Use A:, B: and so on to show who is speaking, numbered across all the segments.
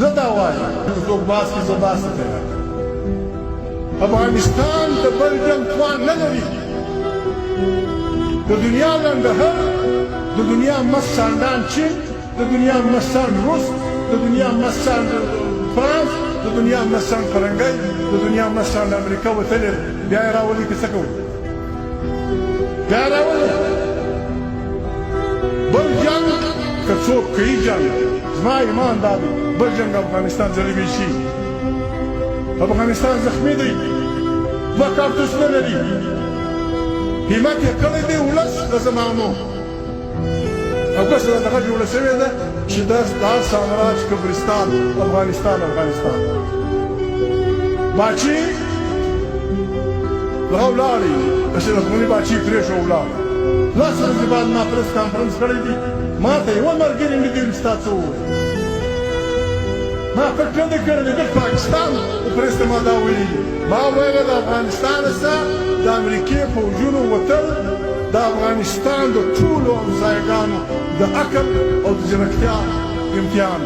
A: زه دا وایم څوک باس کړي زه باس ته افغانستان د بل جنګ توان نه لري د دنیا لنډهر د دنیا مست سانډان چین د دنیا مست سانډ روس د دنیا مست سانډ فرانس د دنیا مست سانډ فرنګۍ د دنیا مست سانډ امریکا وتلې بیا یې راولي که څه کوو بیا یې راولي بل جنګ که څوک کوي جنګ زما ایمان دا دی بل جنګ افغانستان ځلوي شي افغانستان زخمی دی دوه کارتوسونه لري همت یې کړی دی ولس د زمانو او که سره دغه جوړه شوې ده چې دا سامراج قبرستان افغانستان باچي دغه ولاړې اشرف غني باچي پرېښو ولاړ لس ورځې بعد ما پرس کانفرنس کړی دی ما ته یوه ملګري نه دي ستا څه وویل ما فکر نه دی کړی د پاکستان د پرس ته ما دا ویلي ما ویله د افغانستان څخه د امریکې پوځونو وتل د افغانستان د ټولو همسایګانو د عقل او د ځیرکتیا امتحان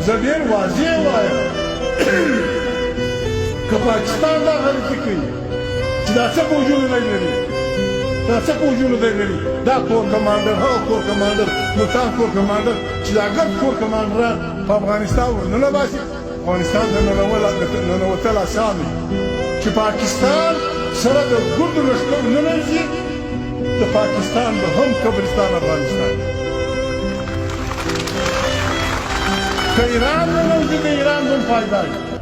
A: زه ډېر واضح وایم که پاکستان دا غلطي کوي چې دا څه پوځونه دی لري دا څه پوځونه دی لري دا کور کمانډر هغه کور کمانډر ملتان کور کمانډر چې دا ګرد کور کمانډران په افغانستان ورننه باسي افغانستان ته ننوتل اسان دی چې پاکستان سره د ګردو لښکر ننوځي د پاکستان به هم قبرستان افغانستان که ایران ننوځي د ایران هم فایده وي